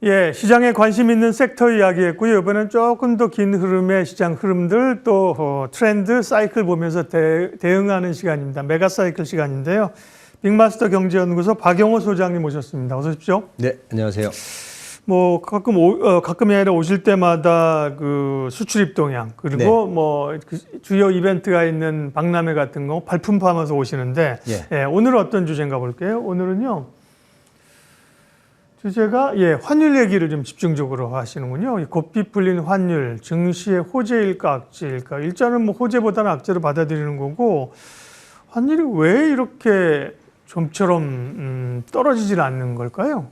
예, 시장에 관심 있는 섹터 이야기했고요. 이번엔 조금 더 긴 흐름의 시장 흐름들 또 트렌드 사이클 보면서 대응하는 시간입니다. 메가 사이클 시간인데요. 빅마스터 경제연구소 박영호 소장님 모셨습니다. 어서 오십시오. 네, 안녕하세요. 뭐 가끔이 아니라 오실 때마다 그 수출입 동향 그리고 네. 그 주요 이벤트가 있는 박람회 같은 거 발품 포함해서 오시는데 예, 오늘은 어떤 주제인가 볼게요. 오늘은요. 주제가 환율 얘기를 좀 집중적으로 하시는군요. 고삐 풀린 환율, 증시의 호재일까 악재일까? 일단은 뭐 호재보다는 악재로 받아들이는 거고 환율이 왜 이렇게 좀처럼 떨어지질 않는 걸까요?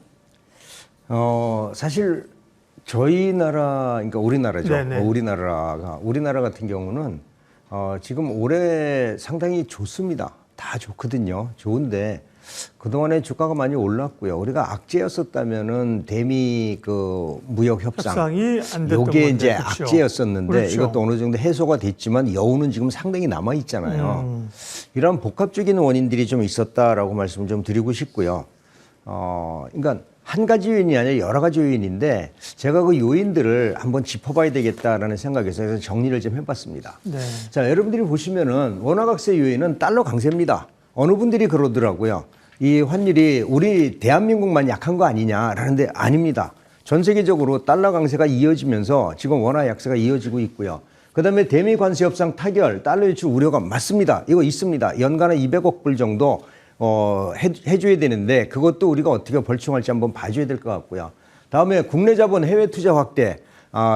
사실 저희 나라, 그러니까 우리나라죠. 네네. 우리나라 같은 경우는 지금 올해 상당히 좋습니다. 다 좋거든요. 좋은데 그동안에 주가가 많이 올랐고요. 우리가 악재였었다면은 대미 그 무역 협상이 안 됐던 요게 건데, 이제 그렇죠. 악재였었는데 그렇죠. 이것도 어느 정도 해소가 됐지만 여우는 지금 상당히 남아 있잖아요. 이런 복합적인 원인들이 좀 있었다라고 말씀을 좀 드리고 싶고요. 그러니까 한 가지 요인이 아니라 여러 가지 요인인데 제가 그 요인들을 한번 짚어봐야 되겠다라는 생각에서 정리를 좀 해봤습니다. 네. 자, 여러분들이 보시면은 원화각세 요인은 달러 강세입니다. 어느 분들이 그러더라고요. 이 환율이 우리 대한민국만 약한 거 아니냐라는데 아닙니다. 전 세계적으로 달러 강세가 이어지면서 지금 원화 약세가 이어지고 있고요. 그다음에 대미 관세 협상 타결, 달러 유출 우려가 맞습니다. 이거 있습니다. 연간에 200억 불 정도 해줘야 되는데 그것도 우리가 어떻게 벌충할지 한번 봐줘야 될 것 같고요. 다음에 국내 자본 해외 투자 확대.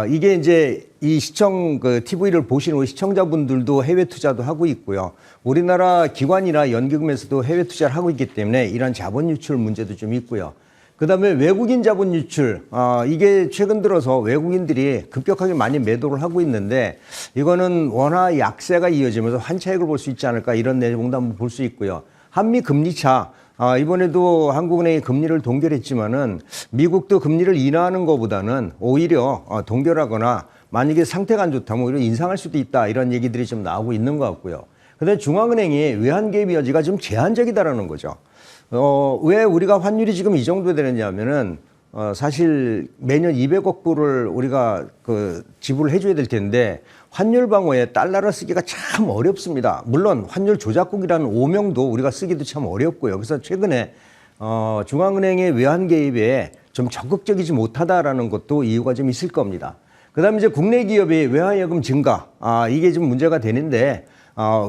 이게 이제 이 TV를 보시는 우리 시청자분들도 해외 투자도 하고 있고요. 우리나라 기관이나 연기금에서도 해외 투자를 하고 있기 때문에 이런 자본 유출 문제도 좀 있고요. 그 다음에 외국인 자본 유출. 이게 최근 들어서 외국인들이 급격하게 많이 매도를 하고 있는데 이거는 원화 약세가 이어지면서 환차익을 볼 수 있지 않을까 이런 내용도 한번 볼 수 있고요. 한미 금리 차. 이번에도 한국은행이 금리를 동결했지만은 미국도 금리를 인하하는 것보다는 오히려 동결하거나 만약에 상태가 안 좋다면 오히려 인상할 수도 있다 이런 얘기들이 좀 나오고 있는 것 같고요. 그다음에 중앙은행이 외환 개입 여지가 좀 제한적이다라는 거죠. 왜 우리가 환율이 지금 이 정도 되느냐 하면은 사실 매년 200억 불을 우리가 지불을 해줘야 될 텐데 환율 방어에 달러를 쓰기가 참 어렵습니다. 물론 환율 조작국이라는 오명도 우리가 쓰기도 참 어렵고요. 그래서 최근에 중앙은행의 외환 개입에 좀 적극적이지 못하다라는 것도 이유가 좀 있을 겁니다. 그다음에 이제 국내 기업의 외화 예금 증가, 이게 좀 문제가 되는데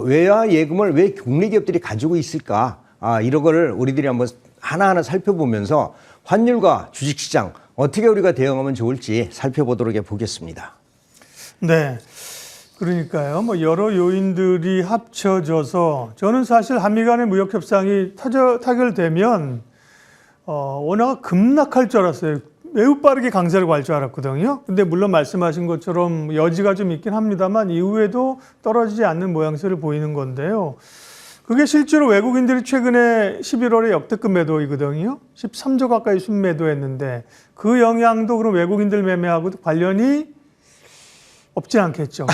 외화 예금을 왜 국내 기업들이 가지고 있을까? 이런 거를 우리들이 한번 하나하나 살펴보면서 환율과 주식시장 어떻게 우리가 대응하면 좋을지 살펴보도록 해보겠습니다. 네. 그러니까요. 뭐 여러 요인들이 합쳐져서 저는 사실 한미 간의 무역 협상이 타결되면 원화가 급락할 줄 알았어요. 매우 빠르게 강세를 갈 줄 알았거든요. 근데 물론 말씀하신 것처럼 여지가 좀 있긴 합니다만 이후에도 떨어지지 않는 모양새를 보이는 건데요. 그게 실제로 외국인들이 최근에 11월에 역대급 매도이거든요. 13조 가까이 순매도했는데 그 영향도 그럼 외국인들 매매하고 관련이 없지 않겠죠.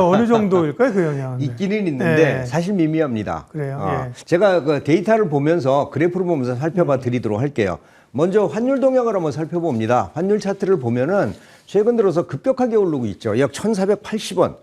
어느 정도일까요, 그 영향은? 있기는 있는데 네. 사실 미미합니다. 그래요. 예. 제가 그 데이터를 보면서 그래프를 보면서 살펴봐 드리도록 할게요. 먼저 환율 동향을 한번 살펴봅니다. 환율 차트를 보면은 최근 들어서 급격하게 오르고 있죠. 약 1,480원.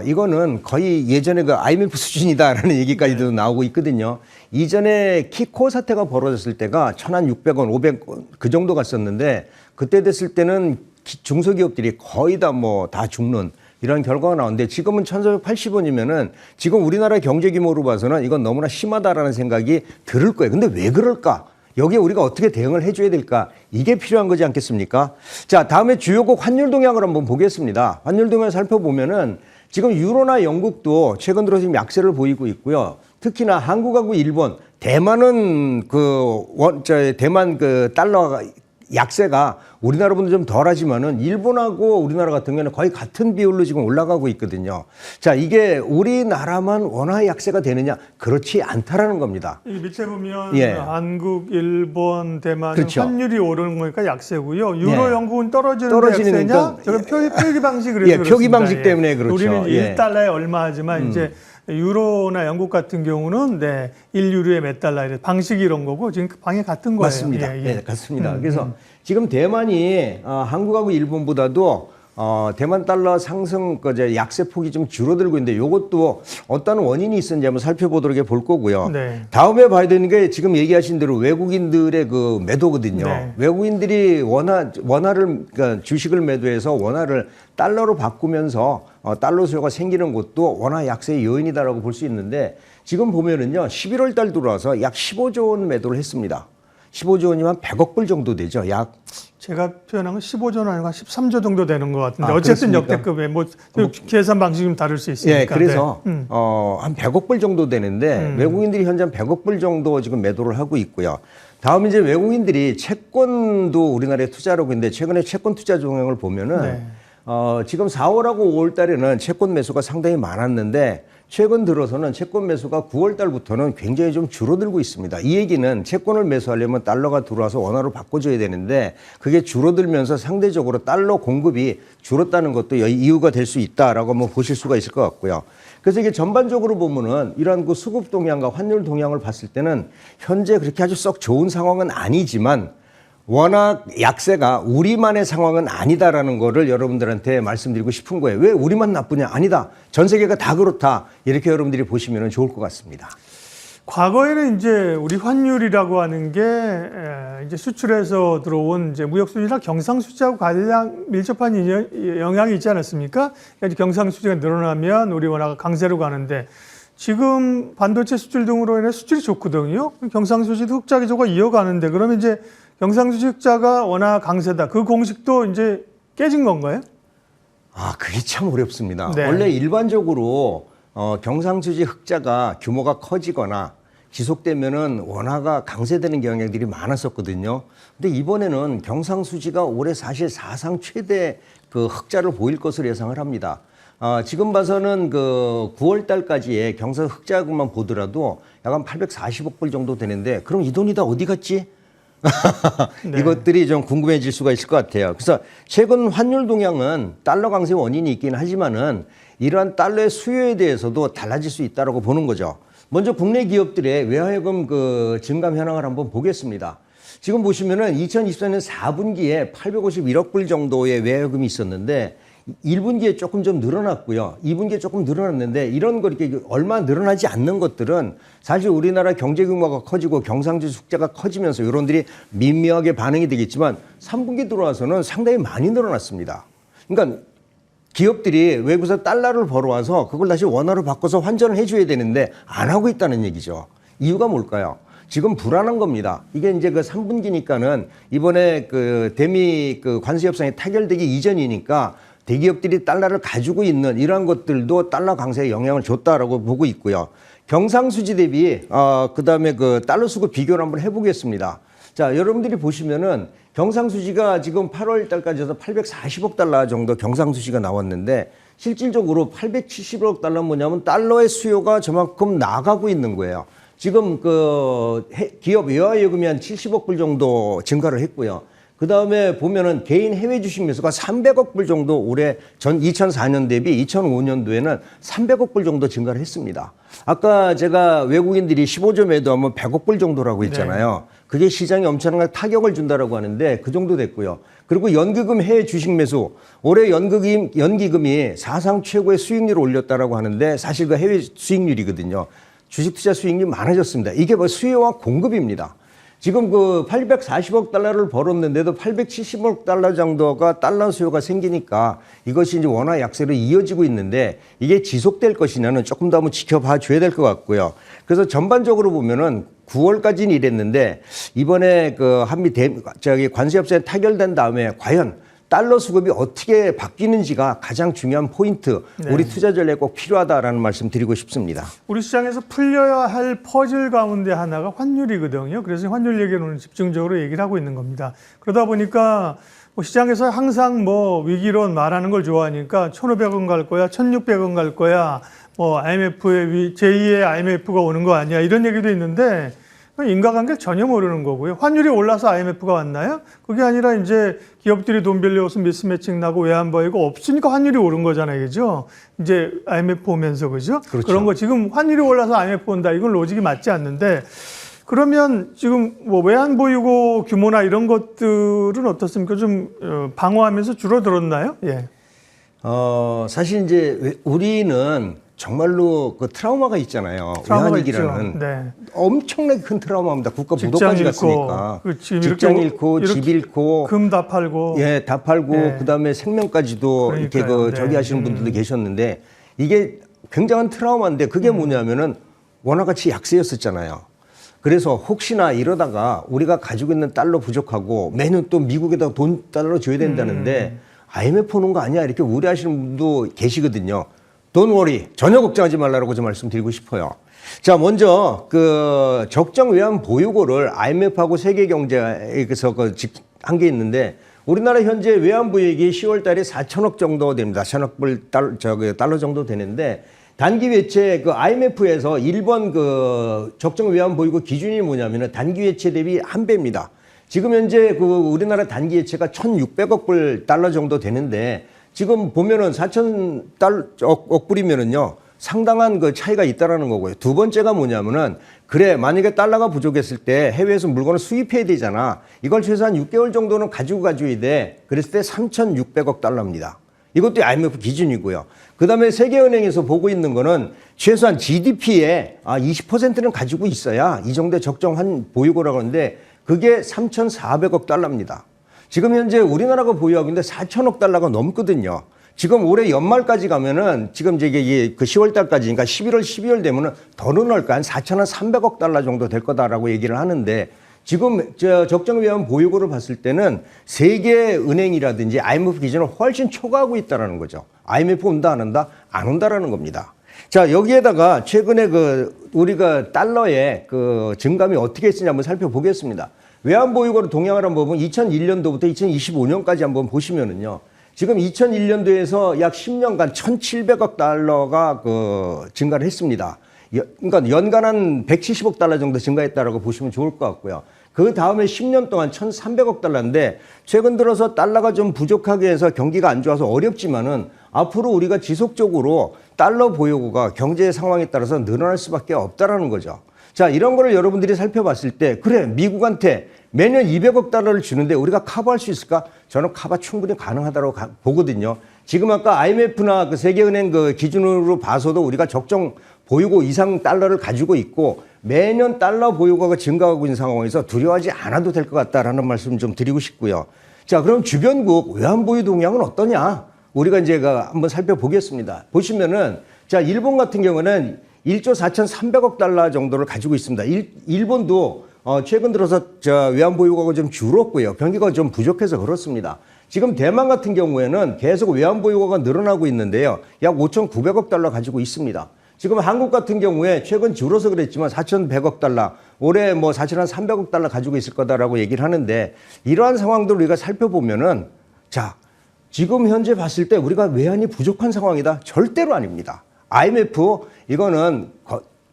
이거는 거의 예전에 그 IMF 수준이다라는 얘기까지도 나오고 있거든요. 이전에 키코 사태가 벌어졌을 때가 1,600원, 500원 그 정도 갔었는데 그때 됐을 때는 중소기업들이 거의 다 죽는 이런 결과가 나오는데 지금은 1,480원이면은 지금 우리나라 경제 규모로 봐서는 이건 너무나 심하다라는 생각이 들을 거예요. 근데 왜 그럴까? 여기에 우리가 어떻게 대응을 해줘야 될까? 이게 필요한 거지 않겠습니까? 자, 다음에 주요국 환율 동향을 한번 보겠습니다. 환율 동향을 살펴보면은 지금 유로나 영국도 최근 들어 지금 약세를 보이고 있고요. 특히나 한국하고 일본, 대만은 대만 달러 약세가 우리나라 분들 좀 덜하지만은 일본하고 우리나라 같은 경우는 거의 같은 비율로 지금 올라가고 있거든요. 자, 이게 우리나라만 원화 약세가 되느냐? 그렇지 않다라는 겁니다. 이 밑에 보면 한국, 일본, 대만은 그렇죠. 환율이 오르는 거니까 약세고요. 유로, 영국은 떨어지는 떨어지니까 약세냐? 저는 표기 방식이 그래서 표기 방식 때문에 그렇죠. 우리는 1달러에 얼마 하지만 이제 유로나 영국 같은 경우는 네, 1유로에 몇 달러 이래 방식이 이런 거고 지금 방이 같은 거예요. 맞습니다. 예, 예. 네, 같습니다. 그래서 지금 대만이 한국하고 일본보다도 대만 달러 상승 약세 폭이 좀 줄어들고 있는데 이것도 어떤 원인이 있었는지 한번 살펴보도록 볼 거고요. 네. 다음에 봐야 되는 게 지금 얘기하신 대로 외국인들의 그 매도거든요. 네. 외국인들이 원화를 그러니까 주식을 매도해서 원화를 달러로 바꾸면서 달러 수요가 생기는 것도 원화 약세의 요인이다라고 볼 수 있는데 지금 보면은요 11월 달 들어와서 약 15조 원 매도를 했습니다. 15조 원이면 100억 불 정도 되죠. 약 제가 표현한 건 15조는 아니고 13조 정도 되는 것 같은데 아, 어쨌든 그렇습니까? 역대급에 뭐 계산 방식이 좀 다를 수 있으니까. 예, 그래서 네. 한 100억 불 정도 되는데 외국인들이 현재 한 100억 불 정도 지금 매도를 하고 있고요. 다음 이제 외국인들이 채권도 우리나라에 투자를 하고 있는데 최근에 채권 투자 종목을 보면은 네. 지금 4월하고 5월 달에는 채권 매수가 상당히 많았는데 최근 들어서는 채권 매수가 9월 달부터는 굉장히 좀 줄어들고 있습니다. 이 얘기는 채권을 매수하려면 달러가 들어와서 원화로 바꿔줘야 되는데 그게 줄어들면서 상대적으로 달러 공급이 줄었다는 것도 이유가 될 수 있다라고 한번 보실 수가 있을 것 같고요. 그래서 이게 전반적으로 보면은 이러한 그 수급 동향과 환율 동향을 봤을 때는 현재 그렇게 아주 썩 좋은 상황은 아니지만 워낙 약세가 우리만의 상황은 아니다라는 거를 여러분들한테 말씀드리고 싶은 거예요. 왜 우리만 나쁘냐? 아니다. 전 세계가 다 그렇다. 이렇게 여러분들이 보시면 좋을 것 같습니다. 과거에는 이제 우리 환율이라고 하는 게 이제 수출해서 들어온 이제 무역 수지나 경상 수지하고 가장 밀접한 영향이 있지 않았습니까? 그러니까 경상 수지가 늘어나면 우리 원화가 강세로 가는데 지금 반도체 수출 등으로 인해 수출이 좋거든요. 경상 수지도 흑자 기조가 이어가는데 그러면 이제 경상수지 흑자가 워낙 강세다. 그 공식도 이제 깨진 건가요? 그게 참 어렵습니다. 네. 원래 일반적으로 경상수지 흑자가 규모가 커지거나 지속되면은 원화가 강세되는 경향들이 많았었거든요. 근데 이번에는 경상수지가 올해 사실 사상 최대 그 흑자를 보일 것으로 예상을 합니다. 지금 봐서는 그 9월 달까지의 경상 흑자금만 보더라도 약 한 840억 불 정도 되는데 그럼 이 돈이 다 어디 갔지? 네. 이것들이 좀 궁금해질 수가 있을 것 같아요. 그래서 최근 환율 동향은 달러 강세 원인이 있긴 하지만은 이러한 달러의 수요에 대해서도 달라질 수 있다고 보는 거죠. 먼저 국내 기업들의 외화예금 그 증감 현황을 한번 보겠습니다. 지금 보시면은 2024년 4분기에 851억 불 정도의 외화예금이 있었는데 1분기에 조금 좀 늘어났고요. 2분기에 조금 늘어났는데 이런 거 이렇게 얼마 늘어나지 않는 것들은 사실 우리나라 경제 규모가 커지고 경상수지 흑자가 커지면서 이런들이 미묘하게 반응이 되겠지만 3분기 들어와서는 상당히 많이 늘어났습니다. 그러니까 기업들이 외국에서 달러를 벌어와서 그걸 다시 원화로 바꿔서 환전을 해줘야 되는데 안 하고 있다는 얘기죠. 이유가 뭘까요? 지금 불안한 겁니다. 이게 이제 그 3분기니까는 이번에 그 대미 그 관세 협상이 타결되기 이전이니까 대기업들이 달러를 가지고 있는 이러한 것들도 달러 강세에 영향을 줬다라고 보고 있고요. 경상수지 대비 그다음에 그 달러 수급 비교를 한번 해보겠습니다. 자, 여러분들이 보시면은 경상수지가 지금 8월 달까지 해서 840억 달러 정도 경상수지가 나왔는데 실질적으로 870억 달러는 뭐냐면 달러의 수요가 저만큼 나가고 있는 거예요. 지금 그 기업 외화예금이 한 70억 불 정도 증가를 했고요. 그 다음에 보면은 개인 해외 주식 매수가 300억 불 정도 올해 2004년 대비 2005년도에는 300억 불 정도 증가를 했습니다. 아까 제가 외국인들이 15조 매도하면 100억 불 정도라고 했잖아요. 네. 그게 시장에 엄청난 타격을 준다라고 하는데 그 정도 됐고요. 그리고 연기금 해외 주식 매수 올해 연기금이 사상 최고의 수익률을 올렸다라고 하는데 사실 그 해외 수익률이거든요. 주식 투자 수익률이 많아졌습니다. 이게 뭐 수요와 공급입니다. 지금 그 840억 달러를 벌었는데도 870억 달러 정도가 달러 수요가 생기니까 이것이 이제 원화 약세로 이어지고 있는데 이게 지속될 것이냐는 조금 더 한번 지켜봐 줘야 될 것 같고요. 그래서 전반적으로 보면은 9월까지는 이랬는데 이번에 그 한미 관세 협상이 타결된 다음에 과연 달러 수급이 어떻게 바뀌는지가 가장 중요한 포인트, 네. 우리 투자 전략에 꼭 필요하다라는 말씀 드리고 싶습니다. 우리 시장에서 풀려야 할 퍼즐 가운데 하나가 환율이거든요. 그래서 환율 얘기를 오늘 집중적으로 얘기를 하고 있는 겁니다. 그러다 보니까 뭐 시장에서 항상 뭐 위기론 말하는 걸 좋아하니까 1,500원 갈 거야, 1,600원 갈 거야, 뭐 IMF의 제2의 IMF가 오는 거 아니야 이런 얘기도 있는데 인과관계 전혀 모르는 거고요. 환율이 올라서 IMF가 왔나요? 그게 아니라 이제 기업들이 돈 빌려서 미스매칭 나고 외환 보이고 없으니까 환율이 오른 거잖아요. 그죠? 이제 IMF 오면서 그죠? 그렇죠. 그런 거 지금 환율이 올라서 IMF 온다. 이건 로직이 맞지 않는데 그러면 지금 뭐 외환 보유고 규모나 이런 것들은 어떻습니까? 좀 방어하면서 줄어들었나요? 예. 사실 이제 우리는 정말로 그 트라우마가 있잖아요. 트라우마가 외환위기라는 있죠. 네. 엄청나게 큰 트라우마입니다. 국가 부도까지 갔으니까. 직장 잃고 집 잃고 금 다 팔고 예, 다 팔고 네. 그다음에 생명까지도 이렇게 그러니까요. 그 저기 네. 하시는 분들도 계셨는데 이게 굉장한 트라우마인데 그게 뭐냐면은 원화가치 약세였었잖아요. 그래서 혹시나 이러다가 우리가 가지고 있는 달러 부족하고 매년 또 미국에다 돈 달러 줘야 된다는데 IMF 오는 거 아니야 이렇게 우려하시는 분도 계시거든요. Don't worry. 전혀 걱정하지 말라고 좀 말씀드리고 싶어요. 자, 먼저 그 적정 외환 보유고를 IMF하고 세계경제에서 한 게 있는데 우리나라 현재 외환 보유액이 10월 달에 4천억 정도 됩니다. 4천억 달러 정도 되는데 단기 외채 그 IMF에서 1번 그 적정 외환 보유고 기준이 뭐냐면은 단기 외채 대비 1배입니다. 지금 현재 그 우리나라 단기 외채가 1,600억 달러 정도 되는데 지금 보면은 4,000억 불이면은요 상당한 그 차이가 있다라는 거고요. 두 번째가 뭐냐면은 그래 만약에 달러가 부족했을 때 해외에서 물건을 수입해야 되잖아. 이걸 최소한 6개월 정도는 가지고 가줘야 돼. 그랬을 때 3,600억 달러입니다. 이것도 IMF 기준이고요. 그다음에 세계은행에서 보고 있는 거는 최소한 GDP의 20%는 가지고 있어야 이 정도의 적정한 보유고라고 하는데 그게 3,400억 달러입니다. 지금 현재 우리나라가 보유하고 있는데 4천억 달러가 넘거든요. 지금 올해 연말까지 가면은 지금 이게 그 10월 달까지 그러니까 11월, 12월 되면은 더 늘어날 거야. 한 4,300억 달러 정도 될 거다라고 얘기를 하는데 지금 적정 외환 보유고를 봤을 때는 세계은행이라든지 IMF 기준을 훨씬 초과하고 있다라는 거죠. IMF 온다 안 온다? 안 온다라는 겁니다. 자, 여기에다가 최근에 그 우리가 달러의 그 증감이 어떻게 했으냐 한번 살펴보겠습니다. 외환 보유고를 동향을 한번 보면 2001년도부터 2025년까지 한번 보시면은요. 지금 2001년도에서 약 10년간 1,700억 달러가 그 증가를 했습니다. 그러니까 연간 한 170억 달러 정도 증가했다라고 보시면 좋을 것 같고요. 그 다음에 10년 동안 1,300억 달러인데 최근 들어서 달러가 좀 부족하게 해서 경기가 안 좋아서 어렵지만은 앞으로 우리가 지속적으로 달러 보유고가 경제 상황에 따라서 늘어날 수밖에 없다라는 거죠. 자, 이런 거를 여러분들이 살펴봤을 때 그래 미국한테 매년 200억 달러를 주는데 우리가 커버할 수 있을까? 저는 커버 충분히 가능하다고 보거든요. 지금 아까 IMF나 그 세계은행 그 기준으로 봐서도 우리가 적정 보유고 이상 달러를 가지고 있고 매년 달러 보유고가 증가하고 있는 상황에서 두려워하지 않아도 될 것 같다라는 말씀 좀 드리고 싶고요. 자, 그럼 주변국 외환 보유 동향은 어떠냐? 우리가 이제 한번 살펴보겠습니다. 보시면은 자, 일본 같은 경우는 1조 4,300억 달러 정도를 가지고 있습니다. 일본도 최근 들어서 외환 보유고가 좀 줄었고요. 경기가 좀 부족해서 그렇습니다. 지금 대만 같은 경우에는 계속 외환 보유고가 늘어나고 있는데요. 약 5,900억 달러 가지고 있습니다. 지금 한국 같은 경우에 최근 줄어서 그랬지만 4,100억 달러, 올해 뭐 4,300억 달러 가지고 있을 거다라고 얘기를 하는데 이러한 상황들을 우리가 살펴보면은 자, 지금 현재 봤을 때 우리가 외환이 부족한 상황이다? 절대로 아닙니다. IMF 이거는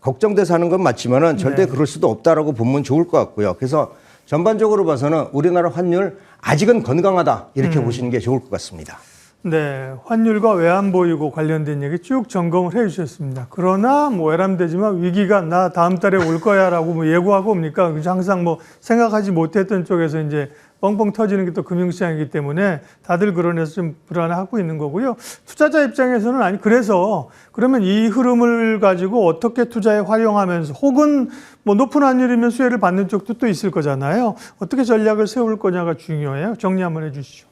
걱정돼서 하는 건 맞지만은 절대 그럴 수도 없다라고 보면 좋을 것 같고요. 그래서 전반적으로 봐서는 우리나라 환율 아직은 건강하다 이렇게 보시는 게 좋을 것 같습니다. 네, 환율과 외환 보유고 관련된 얘기 쭉 점검을 해주셨습니다. 그러나 뭐 외람되지만 위기가 나 다음 달에 올 거야라고 뭐 예고하고 옵니까? 항상 뭐 생각하지 못했던 쪽에서 이제 뻥뻥 터지는 게 또 금융시장이기 때문에 다들 그런에서 좀 불안해하고 있는 거고요. 투자자 입장에서는 아니 그래서 그러면 이 흐름을 가지고 어떻게 투자에 활용하면서 혹은 뭐 높은 환율이면 수혜를 받는 쪽도 또 있을 거잖아요. 어떻게 전략을 세울 거냐가 중요해요. 정리 한번 해주시죠.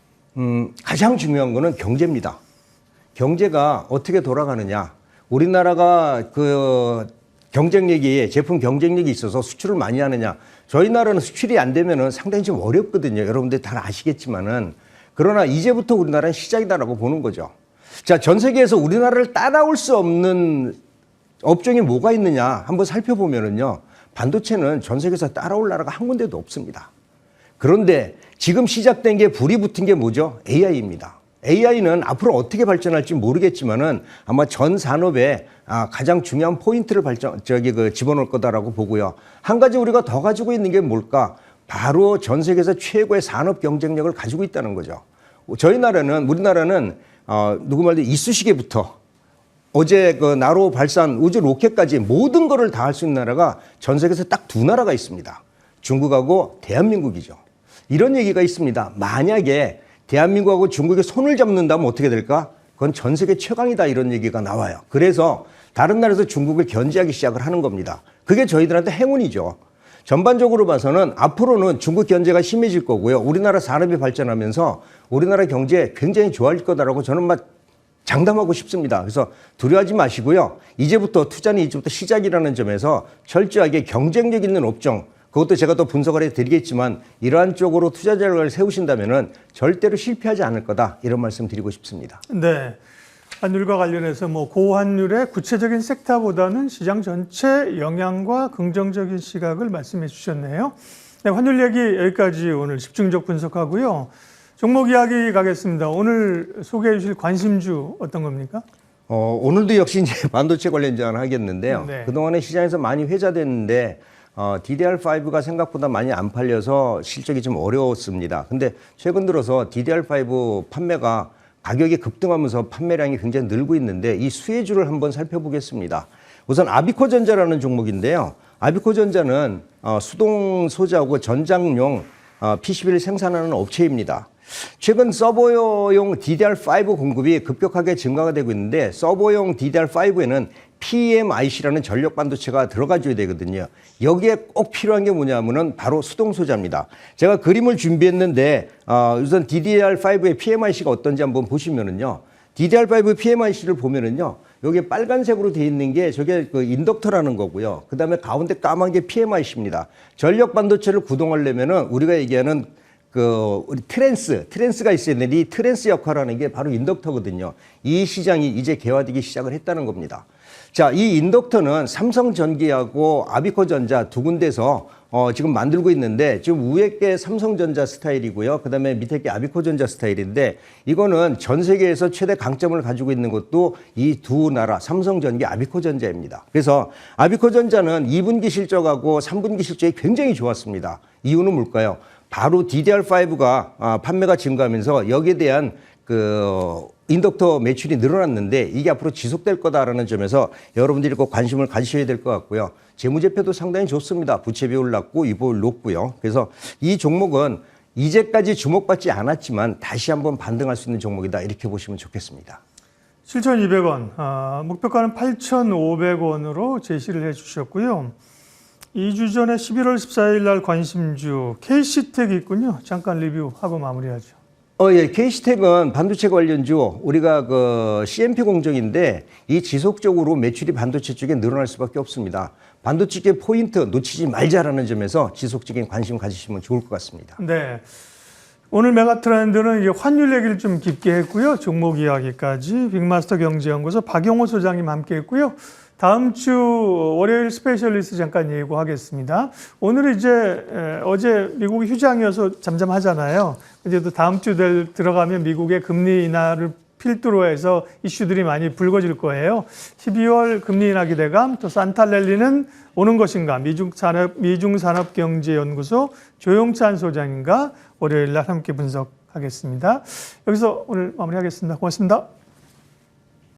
가장 중요한 거는 경제입니다. 경제가 어떻게 돌아가느냐. 우리나라가 그 경쟁력이 제품 경쟁력이 있어서 수출을 많이 하느냐. 저희 나라는 수출이 안 되면은 상당히 좀 어렵거든요. 여러분들 다 아시겠지만은. 그러나 이제부터 우리나라는 시작이다라고 보는 거죠. 자, 전 세계에서 우리나라를 따라올 수 없는 업종이 뭐가 있느냐 한번 살펴보면은요. 반도체는 전 세계에서 따라올 나라가 한 군데도 없습니다. 그런데 지금 시작된 게 불이 붙은 게 뭐죠? AI입니다. AI는 앞으로 어떻게 발전할지 모르겠지만은 아마 전 산업에 가장 중요한 포인트를 집어넣을 거다라고 보고요. 한 가지 우리가 더 가지고 있는 게 뭘까? 바로 전 세계에서 최고의 산업 경쟁력을 가지고 있다는 거죠. 우리나라는 누구 말도 이쑤시개부터 어제 그 나로 발사한 우주 로켓까지 모든 거를 다 할 수 있는 나라가 전 세계에서 딱 두 나라가 있습니다. 중국하고 대한민국이죠. 이런 얘기가 있습니다. 만약에 대한민국하고 중국이 손을 잡는다면 어떻게 될까? 그건 전 세계 최강이다 이런 얘기가 나와요. 그래서 다른 나라에서 중국을 견제하기 시작을 하는 겁니다. 그게 저희들한테 행운이죠. 전반적으로 봐서는 앞으로는 중국 견제가 심해질 거고요. 우리나라 산업이 발전하면서 우리나라 경제 굉장히 좋아질 거다라고 저는 장담하고 싶습니다. 그래서 두려워하지 마시고요. 이제부터 투자는 이제부터 시작이라는 점에서 철저하게 경쟁력 있는 업종, 그것도 제가 또 분석을 해드리겠지만 이러한 쪽으로 투자 전략을 세우신다면은 절대로 실패하지 않을 거다 이런 말씀 드리고 싶습니다. 네. 환율과 관련해서 고환율의 구체적인 섹터보다는 시장 전체 영향과 긍정적인 시각을 말씀해 주셨네요. 네, 환율 얘기 여기까지 오늘 집중적 분석하고요. 종목 이야기 가겠습니다. 오늘 소개해 주실 관심주 어떤 겁니까? 오늘도 역시 이제 반도체 관련 제안을 하겠는데요. 네. 그동안에 시장에서 많이 회자됐는데 DDR5가 생각보다 많이 안 팔려서 실적이 좀 어려웠습니다. 근데 최근 들어서 DDR5 판매가 가격이 급등하면서 판매량이 굉장히 늘고 있는데 이 수혜주를 한번 살펴보겠습니다. 우선 아비코전자라는 종목인데요. 아비코전자는 수동 소자하고 전장용 PCB를 생산하는 업체입니다. 최근 서버용 DDR5 공급이 급격하게 증가가 되고 있는데 서버용 DDR5에는 PMIC라는 전력 반도체가 들어가줘야 되거든요. 여기에 꼭 필요한 게 뭐냐면은 바로 수동 소자입니다. 제가 그림을 준비했는데 우선 DDR5의 PMIC가 어떤지 한번 보시면은요. DDR5 PMIC를 보면은요. 여기 빨간색으로 되어 있는 게 저게 그 인덕터라는 거고요. 그 다음에 가운데 까만 게 PMIC입니다. 전력 반도체를 구동하려면은 우리가 얘기하는 우리 트랜스가 있어야 되는데 이 트랜스 역할을 하는 게 바로 인덕터거든요. 이 시장이 이제 개화되기 시작을 했다는 겁니다. 자, 이 인덕터는 삼성전기하고 아비코전자 두 군데서 지금 만들고 있는데 지금 위에 게 삼성전자 스타일이고요. 그 다음에 밑에 게 아비코전자 스타일인데 이거는 전 세계에서 최대 강점을 가지고 있는 것도 이 두 나라 삼성전기, 아비코전자입니다. 그래서 아비코전자는 2분기 실적하고 3분기 실적이 굉장히 좋았습니다. 이유는 뭘까요? 바로 DDR5가 판매가 증가하면서 여기에 대한 인덕터 매출이 늘어났는데 이게 앞으로 지속될 거다라는 점에서 여러분들이 꼭 관심을 가지셔야 될 것 같고요. 재무제표도 상당히 좋습니다. 부채 비율 낮고 이보율 높고요. 그래서 이 종목은 이제까지 주목받지 않았지만 다시 한번 반등할 수 있는 종목이다. 이렇게 보시면 좋겠습니다. 7,200원, 목표가는 8,500원으로 제시를 해 주셨고요. 2주 전에 11월 14일 날 관심주 KC텍이 있군요. 잠깐 리뷰하고 마무리하죠. 예. KC텍은 반도체 관련주 우리가 CMP 공정인데 이 지속적으로 매출이 반도체 쪽에 늘어날 수밖에 없습니다. 반도체 쪽 포인트 놓치지 말자라는 점에서 지속적인 관심 가지시면 좋을 것 같습니다. 네. 오늘 메가 트렌드는 이제 환율 얘기를 좀 깊게 했고요. 종목 이야기까지 빅마스터 경제연구소 박용호 소장님 함께 했고요. 다음 주 월요일 스페셜리스트 잠깐 예고하겠습니다. 오늘은 이제 어제 미국이 휴장이어서 잠잠하잖아요. 이제 또 다음 주 들어가면 미국의 금리 인하를 필두로 해서 이슈들이 많이 불거질 거예요. 12월 금리 인하 기대감, 또 산타랠리는 오는 것인가, 미중산업경제연구소 조용찬 소장님과 월요일 날 함께 분석하겠습니다. 여기서 오늘 마무리하겠습니다. 고맙습니다.